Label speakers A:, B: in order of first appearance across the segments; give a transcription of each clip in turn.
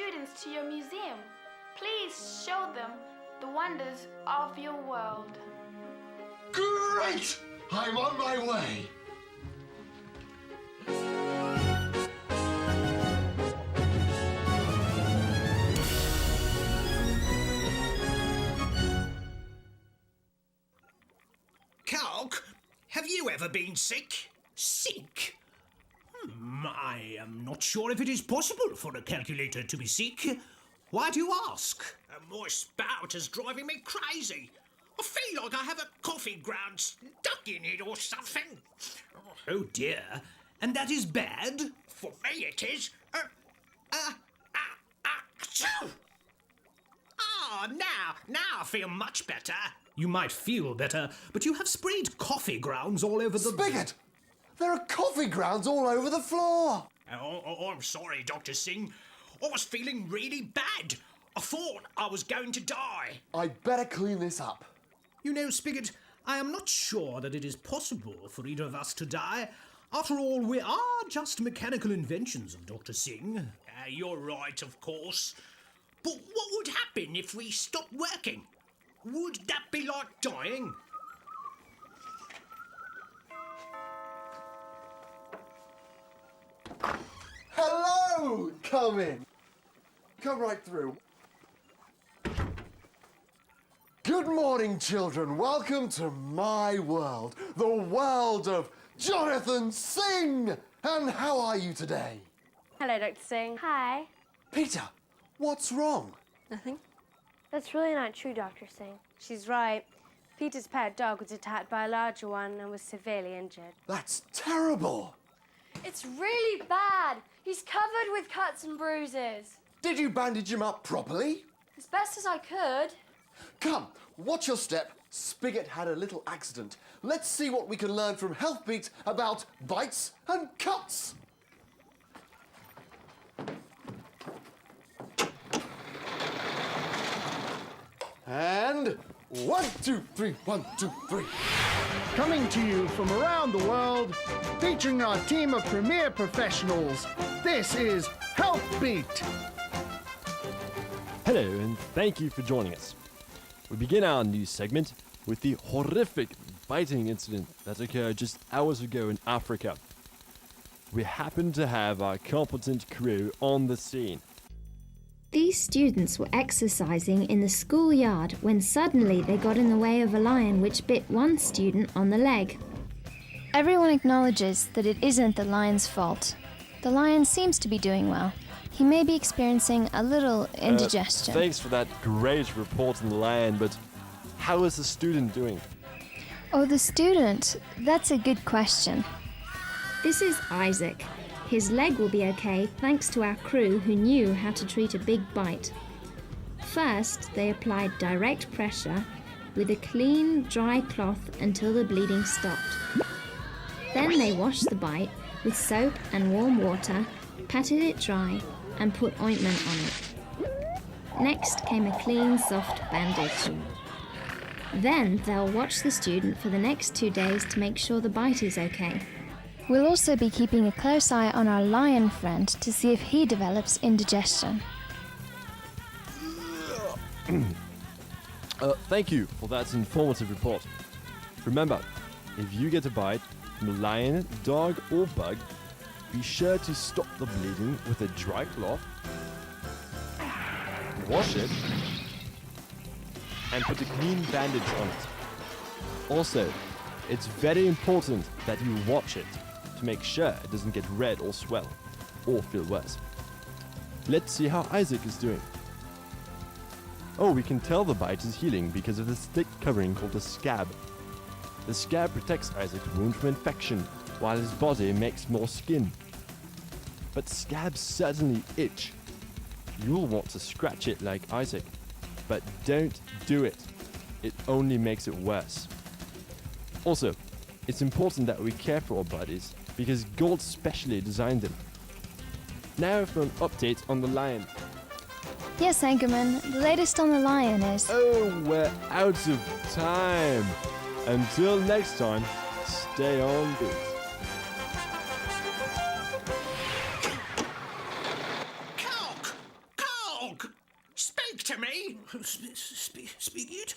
A: students to your museum. Please show them the wonders of your world.
B: Great! I'm on my way.
C: Calc, have you ever been sick?
D: Sick? I am not sure if it is possible for a calculator to be sick. Why do you ask?
C: My spout is driving me crazy. I feel like I have a coffee ground stuck in it or something.
D: Oh dear. And that is bad?
C: For me it is. Achoo! Now I feel much better.
D: You might feel better, but you have sprayed coffee grounds all over the...
B: Spigot! There are coffee grounds all over the floor.
C: I'm sorry, Dr. Singh. I was feeling really bad. I thought I was going to die.
B: I'd better clean this up.
D: You know, Spigot, I am not sure that it is possible for either of us to die. After all, we are just mechanical inventions of Dr. Singh.
C: You're right, of course. But what would happen if we stopped working? Would that be like dying?
B: Hello! Come in. Come right through. Good morning, children. Welcome to my world, the world of Jonathan Singh. And how are you today?
E: Hello, Dr. Singh.
A: Hi.
B: Peter, what's wrong?
E: Nothing.
A: That's really not true, Dr. Singh.
E: She's right. Peter's pet dog was attacked by a larger one and was severely injured.
B: That's terrible.
F: It's really bad. He's covered with cuts and bruises.
B: Did you bandage him up properly?
F: As best as I could.
B: Come, watch your step. Spigot had a little accident. Let's see what we can learn from Healthbeat about bites and cuts. And 1, 2, 3, 1, 2, 3.
G: Coming to you from around the world, featuring our team of premier professionals, this is Healthbeat.
H: Hello, and thank you for joining us. We begin our news segment with the horrific biting incident that occurred just hours ago in Africa. We happen to have our competent crew on the scene.
I: These students were exercising in the schoolyard when suddenly they got in the way of a lion which bit one student on the leg.
J: Everyone acknowledges that it isn't the lion's fault. The lion seems to be doing well. He may be experiencing a little indigestion.
H: Thanks for that great report on the lion, but how is the student doing?
J: Oh, the student? That's a good question.
I: This is Isaac. His leg will be okay thanks to our crew who knew how to treat a big bite. First, they applied direct pressure with a clean, dry cloth until the bleeding stopped. Then they washed the bite with soap and warm water, patted it dry, and put ointment on it. Next came a clean, soft bandage. Then they'll watch the student for the next 2 days to make sure the bite is okay.
J: We'll also be keeping a close eye on our lion friend to see if he develops indigestion.
H: Thank you for that informative report. Remember, if you get a bite from a lion, dog, or bug, be sure to stop the bleeding with a dry cloth, wash it, and put a clean bandage on it. Also, it's very important that you watch it to make sure it doesn't get red or swell, or feel worse. Let's see how Isaac is doing. Oh, we can tell the bite is healing because of this thick covering called a scab. The scab protects Isaac's wound from infection, while his body makes more skin. But scabs certainly itch. You'll want to scratch it like Isaac, but don't do it. It only makes it worse. Also, it's important that we care for our bodies, because God specially designed them. Now for an update on the lion.
J: Yes, Anchorman, the latest on the lion is...
H: Oh, we're out of time. Until next time, stay on beat.
C: Calc! dog! Speak to me!
D: Spigot?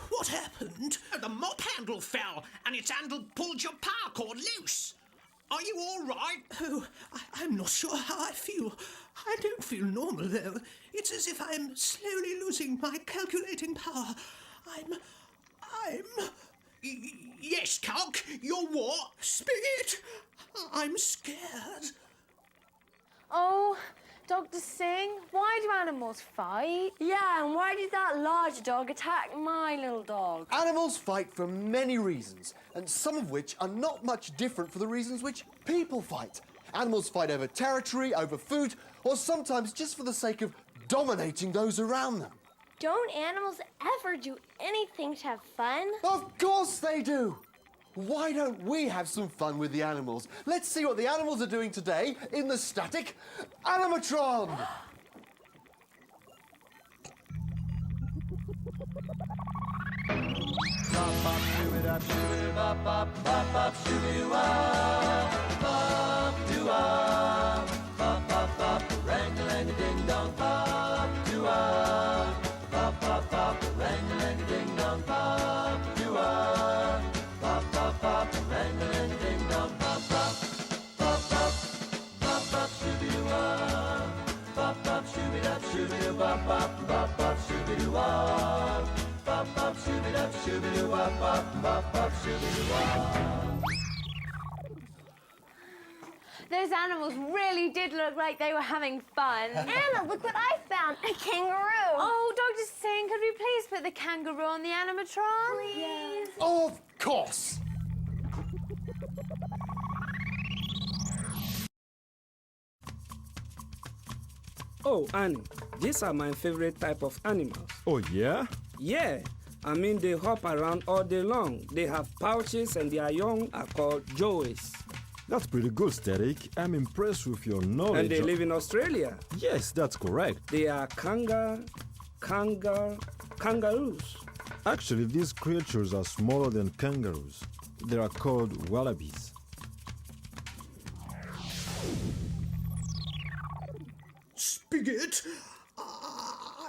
D: What happened?
C: The mop handle fell and its handle pulled your power cord loose. Are you all right?
D: Oh, I'm not sure how I feel. I don't feel normal, though. It's as if I'm slowly losing my calculating power.
C: Yes, Calc, you're what?
D: Spigot! I'm scared.
E: Oh, Dr. Singh, why do animals fight?
F: Yeah, and why did that large dog attack my little dog?
B: Animals fight for many reasons, and some of which are not much different from the reasons which people fight. Animals fight over territory, over food, or sometimes just for the sake of dominating those around them.
F: Don't animals ever do anything to have fun?
B: Of course they do! Why don't we have some fun with the animals? Let's see what the animals are doing today in the static animatron!
E: Those animals really did look like they were having fun.
F: Anna, look what I found, a kangaroo.
E: Oh, Dr. Singh, could we please put the kangaroo on the animatron?
F: Please.
B: Of course!
K: Oh, Annie, these are my favorite type of animals.
H: Oh, yeah?
K: Yeah, I mean they hop around all day long. They have pouches and their young are called joeys.
H: That's pretty good, Static. I'm impressed with your knowledge.
K: And they live in Australia.
H: Yes, that's correct.
K: They are kangaroos.
H: Actually, these creatures are smaller than kangaroos. They are called wallabies.
D: Spigot,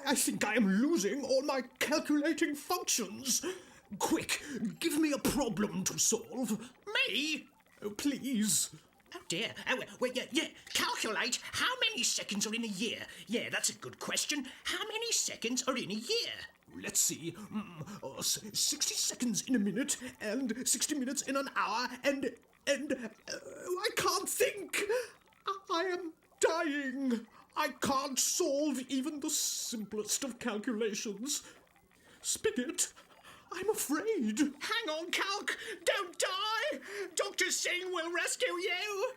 D: I think I am losing all my calculating functions. Quick, give me a problem to solve.
C: Me?
D: Oh, please.
C: Oh dear. Yeah. Calculate how many seconds are in a year. Yeah, that's a good question. How many seconds are in a year?
D: Let's see. 60 seconds in a minute, and 60 minutes in an hour, and I can't think. I am dying. I can't solve even the simplest of calculations. Spigot, I'm afraid.
C: Hang on, Calc. Don't die. Dr. Singh will rescue you.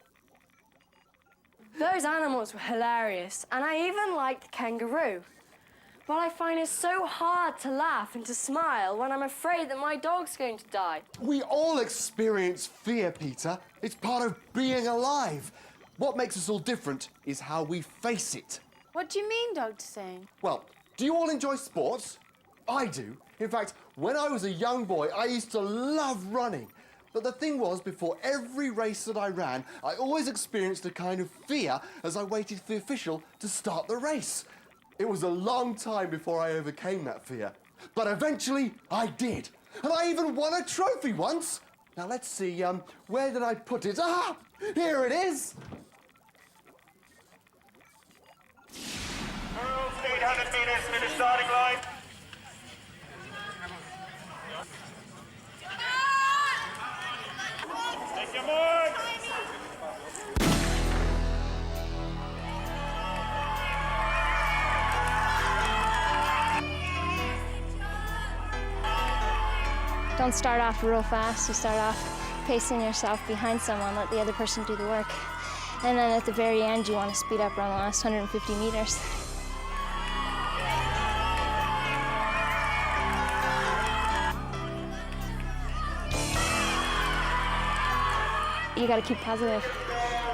F: Those animals were hilarious, and I even liked the kangaroo. But I find it so hard to laugh and to smile when I'm afraid that my dog's going to die.
B: We all experience fear, Peter. It's part of being alive. What makes us all different is how we face it.
E: What do you mean, Dr. Singh?
B: Well, do you all enjoy sports? I do. In fact, when I was a young boy, I used to love running. But the thing was, before every race that I ran, I always experienced a kind of fear as I waited for the official to start the race. It was a long time before I overcame that fear. But eventually, I did. And I even won a trophy once. Now, let's see, where did I put it? Ah, here it is.
L: 800 meters to the starting line. Take your mark.
J: Don't start off real fast. You start off pacing yourself behind someone, let the other person do the work. And then at the very end, you want to speed up around the last 150 meters. You got to keep positive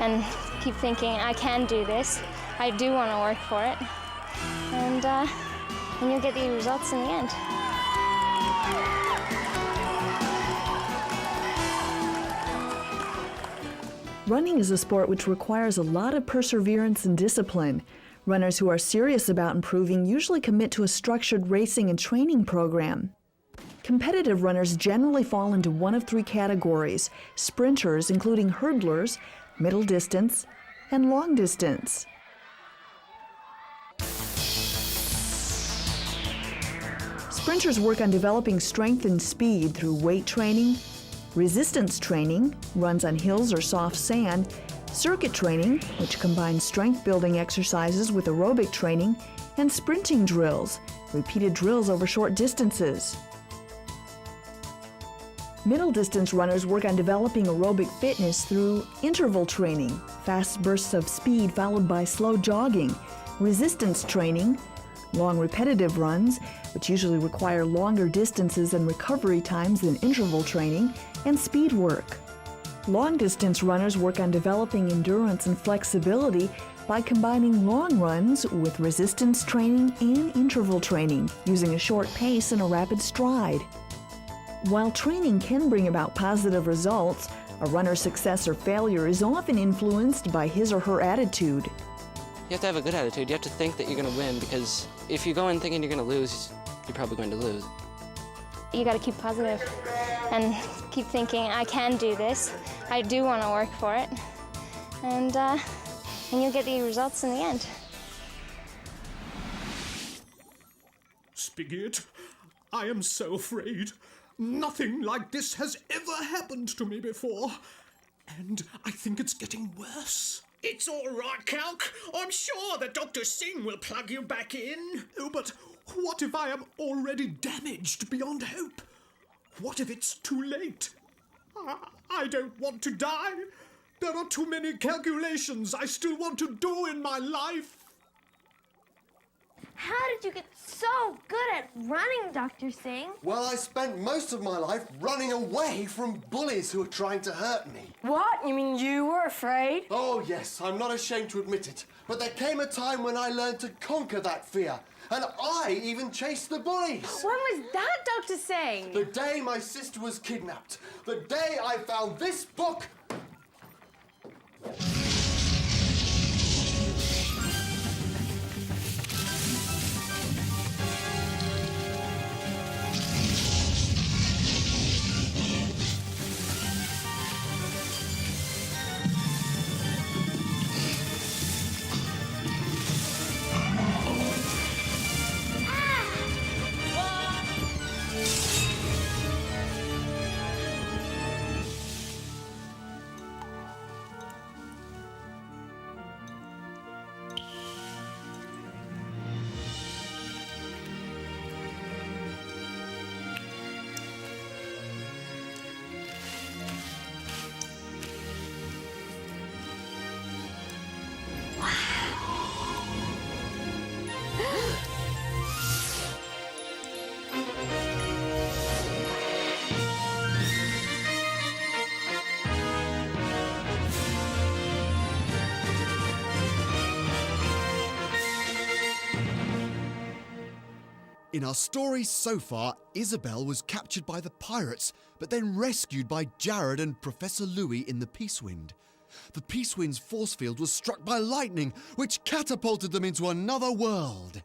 J: and keep thinking, I can do this. I do want to work for it. And you'll get the results in the end.
M: Running is a sport which requires a lot of perseverance and discipline. Runners who are serious about improving usually commit to a structured racing and training program. Competitive runners generally fall into one of three categories: sprinters, including hurdlers, middle distance, and long distance. Sprinters work on developing strength and speed through weight training, resistance training, runs on hills or soft sand, circuit training, which combines strength-building exercises with aerobic training, and sprinting drills, repeated drills over short distances. Middle distance runners work on developing aerobic fitness through interval training, fast bursts of speed followed by slow jogging, resistance training, long repetitive runs, which usually require longer distances and recovery times than interval training, and speed work. Long-distance runners work on developing endurance and flexibility by combining long runs with resistance training and interval training, using a short pace and a rapid stride. While training can bring about positive results, a runner's success or failure is often influenced by his or her attitude.
N: You have to have a good attitude. You have to think that you're going to win, because if you go in thinking you're going to lose, you're probably going to lose.
J: You got to keep positive and keep thinking, I can do this. I do want to work for it. And you'll get the results in the end.
D: Spigot, I am so afraid. Nothing like this has ever happened to me before. And I think it's getting worse.
C: It's all right, Calc. I'm sure that Dr. Singh will plug you back in.
D: Oh, but what if I am already damaged beyond hope? What if it's too late? I don't want to die. There are too many calculations I still want to do in my life.
E: How did you get so good at running, Dr. Singh?
B: Well, I spent most of my life running away from bullies who were trying to hurt me.
F: What? You mean you were afraid?
B: Oh, yes, I'm not ashamed to admit it. But there came a time when I learned to conquer that fear. And I even chased the bullies.
E: When was that, Dr. Singh?
B: The day my sister was kidnapped. The day I found this book. In our story so far, Isabel was captured by the pirates, but then rescued by Jared and Professor Louis in the Peacewind. The Peacewind's force field was struck by lightning, which catapulted them into another world.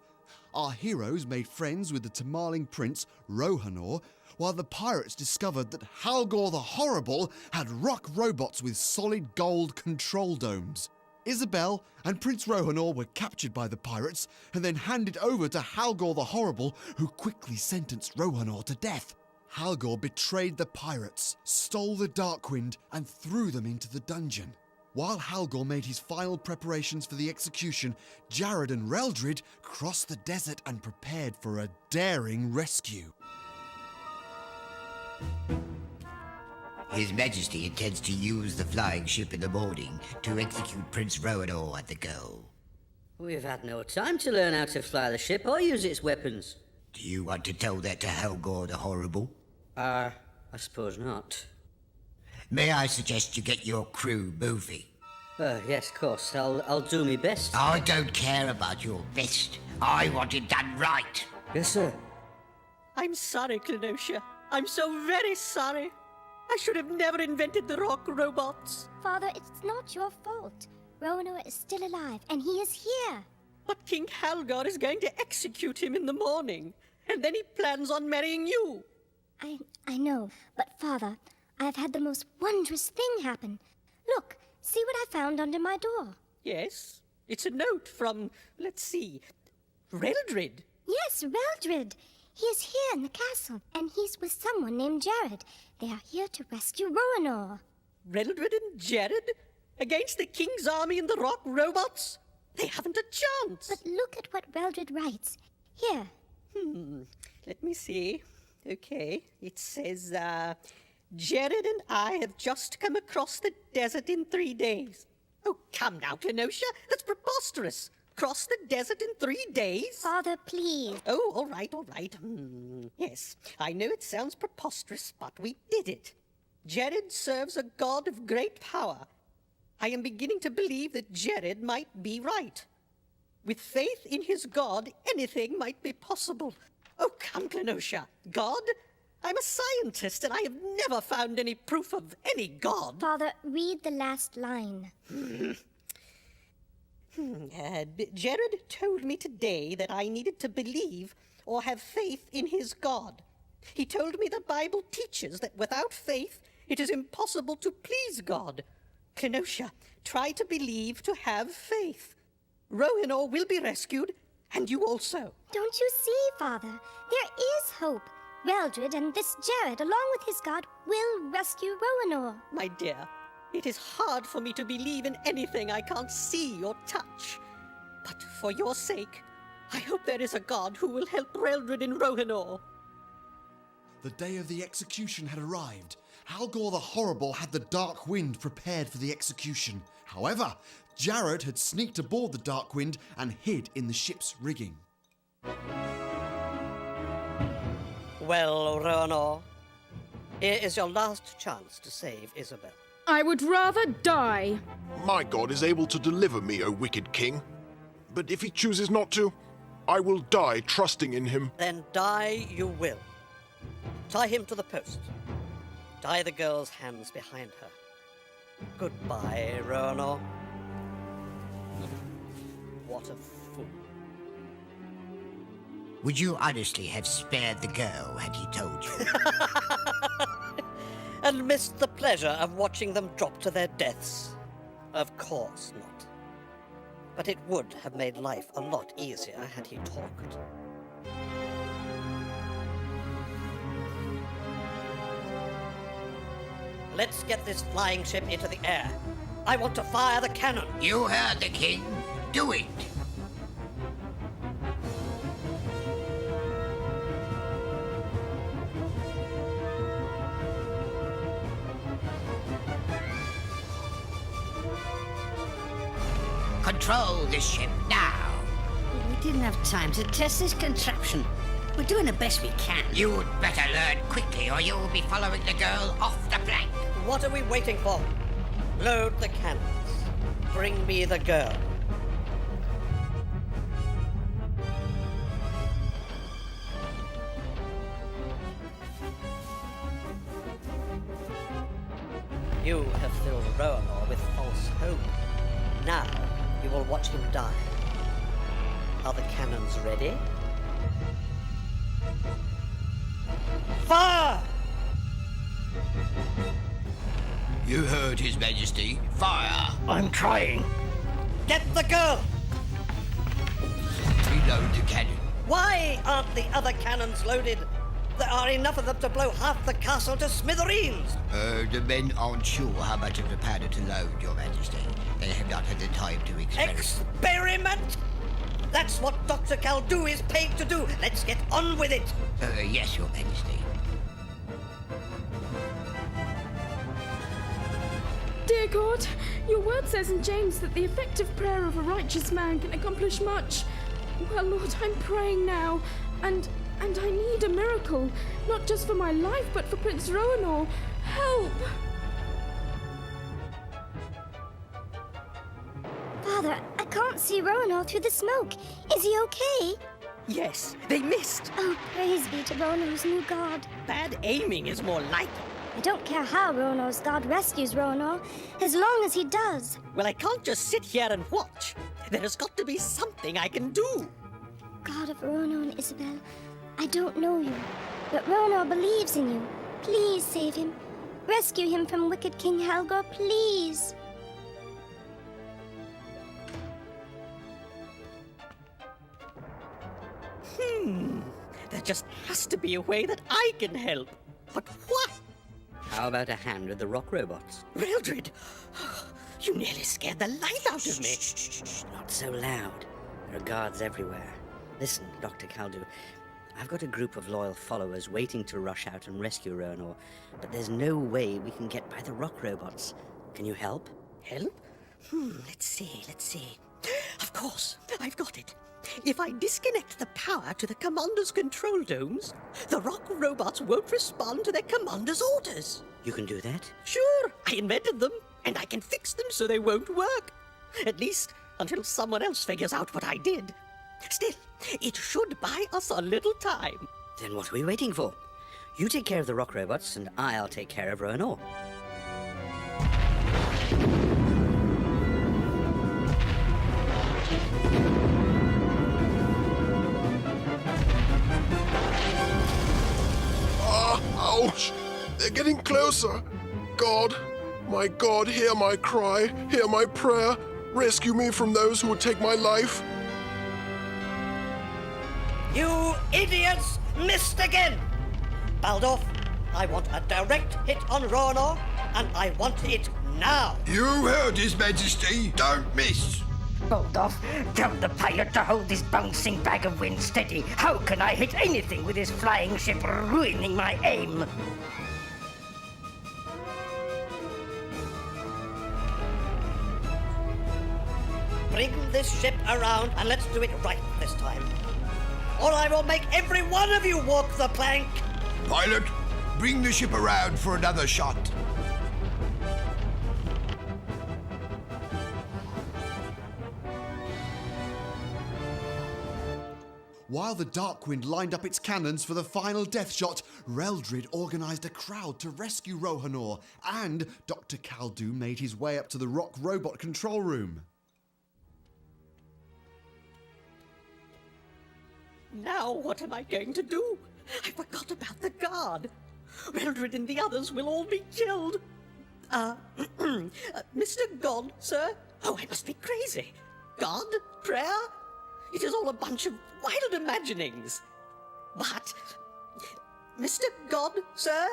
B: Our heroes made friends with the Tamarling prince, Rohanor, while the pirates discovered that Halgor the Horrible had rock robots with solid gold control domes. Isabel and Prince Rohanor were captured by the pirates and then handed over to Halgor the Horrible, who quickly sentenced Rohanor to death. Halgor betrayed the pirates, stole the Darkwind, and threw them into the dungeon. While Halgor made his final preparations for the execution, Jared and Reldred crossed the desert and prepared for a daring rescue.
O: His Majesty intends to use the flying ship in the morning to execute Prince Rohanor at the goal.
P: We've had no time to learn how to fly the ship or use its weapons.
O: Do you want to tell that to Halgor the Horrible?
P: I suppose not.
O: May I suggest you get your crew moving?
P: Yes, of course. I'll do my best.
O: I don't care about your best. I want it done right.
P: Yes, sir.
Q: I'm sorry, Clinocia. I'm so very sorry. I should have never invented the rock robots.
R: Father, it's not your fault. Rohanor is still alive, and he is here.
Q: But King Halgar is going to execute him in the morning, and then he plans on marrying you.
R: I know, but Father, I've had the most wondrous thing happen. Look, see what I found under my door.
Q: Yes, it's a note from, let's see, Reldred.
R: Yes, Reldred. He is here in the castle, and he's with someone named Jared. They are here to rescue Roanor.
Q: Reldred and Jared? Against the King's army and the rock robots? They haven't a chance.
R: But look at what Reldred writes. Here.
Q: Let me see. Okay, it says, Jared and I have just come across the desert in 3 days. Oh, come now, Kenosha. That's preposterous. Cross the desert in 3 days?
R: Father, please.
Q: Oh, all right, all right. Yes, I know it sounds preposterous, but we did it. Jared serves a god of great power. I am beginning to believe that Jared might be right. With faith in his god, anything might be possible. Oh, come, Kenosha. God? I'm a scientist, and I have never found any proof of any god.
R: Father, read the last line.
Q: Jared told me today that I needed to believe or have faith in his God. He told me the Bible teaches that without faith, it is impossible to please God. Kenosha, try to believe to have faith. Roanor will be rescued, and you also.
R: Don't you see, Father? There is hope. Reldred and this Jared, along with his god, will rescue Roanor.
Q: My dear, it is hard for me to believe in anything I can't see or touch. But for your sake, I hope there is a god who will help Reldred and Roanor.
B: The day of the execution had arrived. Halgor the Horrible had the Dark Wind prepared for the execution. However, Jared had sneaked aboard the Dark Wind and hid in the ship's rigging.
Q: Well, Roanor, here is your last chance to save Isabel.
S: I would rather die.
T: My god is able to deliver me, O wicked king. But if he chooses not to, I will die trusting in him.
Q: Then die you will. Tie him to the post. Tie the girl's hands behind her. Goodbye, Roanor. What a fool.
O: Would you honestly have spared the girl had he told you?
Q: And missed the pleasure of watching them drop to their deaths? Of course not. But it would have made life a lot easier had he talked. Let's get this flying ship into the air. I want to fire the cannon.
O: You heard the king. Do it. Control this ship now.
P: We didn't have time to test this contraption. We're doing the best we can.
O: You'd better learn quickly or you'll be following the girl off the plank.
Q: What are we waiting for? Load the cannons. Bring me the girl. You have filled Roanor with false hope. Now you will watch him die. Are the cannons ready? Fire!
O: You heard His Majesty. Fire!
Q: I'm trying. Get the girl!
O: Reload the cannon.
Q: Why aren't the other cannons loaded? There are enough of them to blow half the castle to smithereens.
O: The men aren't sure how much of the powder to load, Your Majesty. They have not had the time to experiment.
Q: Experiment? That's what Dr. Calc is paid to do. Let's get on with it.
O: Yes, Your Majesty.
S: Dear God, your word says in James that the effective prayer of a righteous man can accomplish much. Well, Lord, I'm praying now, and I need a miracle, not just for my life, but for Prince Roanor. Help!
R: Father, I can't see Roanor through the smoke. Is he okay?
Q: Yes, they missed.
R: Oh, praise be to Roanor's new god.
Q: Bad aiming is more like
R: I don't care how Ronor's god rescues Ronor, as long as he does.
Q: Well, I can't just sit here and watch. There has got to be something I can do.
R: God of Ronor and Isabel, I don't know you, but Ronor believes in you. Please save him. Rescue him from wicked King Helgor, please.
Q: There just has to be a way that I can help. But what?
P: How about a hand with the rock robots?
Q: Mildred, you nearly scared the life out of me.
P: Shh, not so loud. There are guards everywhere. Listen, Dr. Caldu, I've got a group of loyal followers waiting to rush out and rescue Ronor, but there's no way we can get by the rock robots. Can you help?
Q: Help? Let's see. Of course, I've got it. If I disconnect the power to the commander's control domes, the rock robots won't respond to their commander's orders.
P: You can do that?
Q: Sure, I invented them, and I can fix them so they won't work. At least, until someone else figures out what I did. Still, it should buy us a little time.
P: Then what are we waiting for? You take care of the rock robots, and I'll take care of Ronor.
T: Ouch! They're getting closer. God, my God, hear my cry, hear my prayer. Rescue me from those who would take my life.
Q: You idiots missed again! Baldorf, I want a direct hit on Ronor, and I want it now.
O: You heard His Majesty. Don't miss.
U: Baldorf, tell the pilot to hold this bouncing bag of wind steady. How can I hit anything with this flying ship ruining my aim?
Q: Bring this ship around and let's do it right this time. Or I will make every one of you walk the plank.
O: Pilot, bring the ship around for another shot.
B: While the Darkwind lined up its cannons for the final death shot, Reldred organised a crowd to rescue Rohanor, and Dr. Caldu made his way up to the rock robot control room.
Q: Now what am I going to do? I forgot about the guard. Reldred and the others will all be killed. Mr. God, sir? Oh, I must be crazy. God? Prayer? It is all a bunch of wild imaginings. But, Mr. God, sir?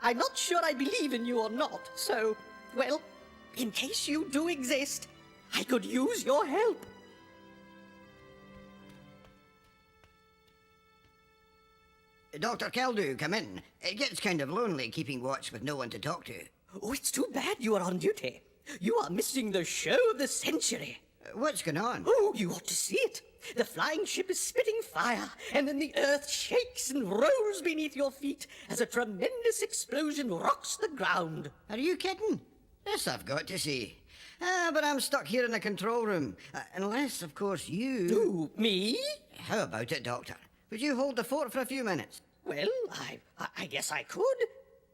Q: I'm not sure I believe in you or not, so, well, in case you do exist, I could use your help.
O: Dr. Caldu, come in. It gets kind of lonely keeping watch with no one to talk to.
Q: Oh, it's too bad you are on duty. You are missing the show of the century.
O: What's going on?
Q: Oh, you ought to see it. The flying ship is spitting fire, and then the earth shakes and rolls beneath your feet as a tremendous explosion rocks the ground.
O: Are you kidding? This I've got to see. But I'm stuck here in the control room. Unless, of course, you...
Q: Who, me?
O: How about it, Doctor? Would you hold the fort for a few minutes?
Q: Well, I guess I could,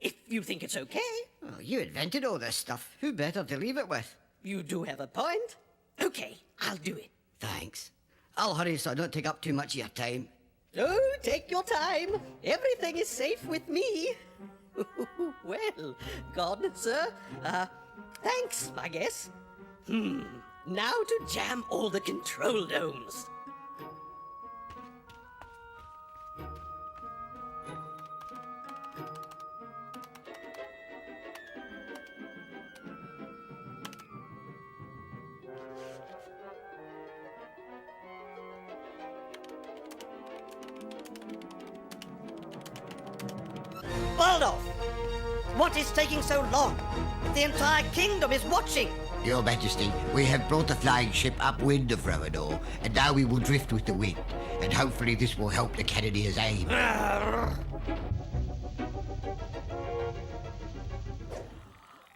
Q: if you think it's okay.
O: Well, you invented all this stuff. Who better to leave it with?
Q: You do have a point. Okay, I'll do it.
O: Thanks. I'll hurry so I don't take up too much of your time.
Q: Oh, take your time. Everything is safe with me. Well, God, sir, thanks, I guess. Now to jam all the control domes. Baldorf! What is taking so long? The entire kingdom is watching.
O: Your Majesty, we have brought the flying ship upwind of Rohanor, and now we will drift with the wind, and hopefully this will help the Cannoneers aim.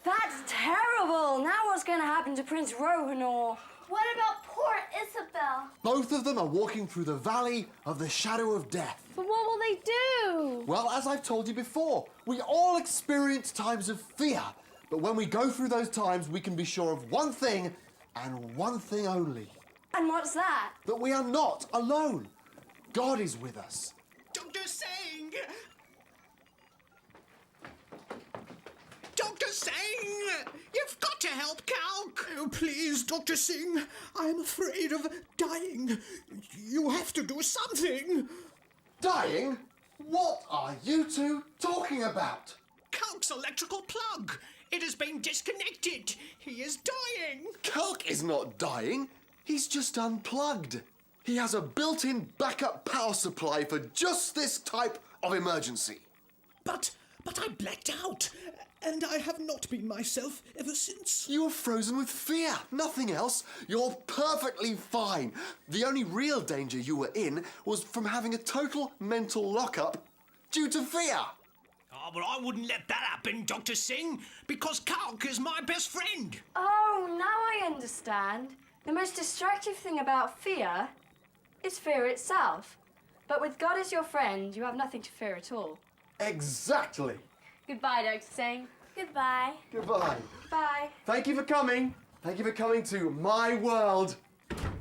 F: That's terrible! Now what's going to happen to Prince Rohanor?
A: What about poor Isabel?
E: Well.
B: Both of them are walking through the valley of the shadow of death.
E: But what will they do?
B: Well, as I've told you before, we all experience times of fear. But when we go through those times, we can be sure of one thing and one thing only.
F: And what's that?
B: That we are not alone. God is with us.
C: Dr. Singh! Dr. Singh! You've got to help Calc!
D: Oh, please, Dr. Singh. I'm afraid of dying. You have to do something.
B: Dying? What are you two talking about?
C: Calc's electrical plug! It has been disconnected! He is dying!
B: Calc is not dying. He's just unplugged. He has a built-in backup power supply for just this type of emergency.
D: But I blacked out, and I have not been myself ever since.
B: You were frozen with fear, nothing else. You're perfectly fine. The only real danger you were in was from having a total mental lockup due to fear.
C: Oh, but I wouldn't let that happen, Dr. Singh, because Calc is my best friend.
F: Oh, now I understand. The most destructive thing about fear is fear itself. But with God as your friend, you have nothing to fear at all.
B: Exactly.
E: Goodbye, Dr. Singh.
F: Goodbye.
B: Goodbye.
F: Bye.
B: Thank you for coming. Thank you for coming to my world,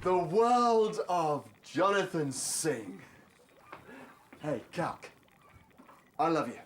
B: the world of Jonathan Singh. Hey, Calc, I love you.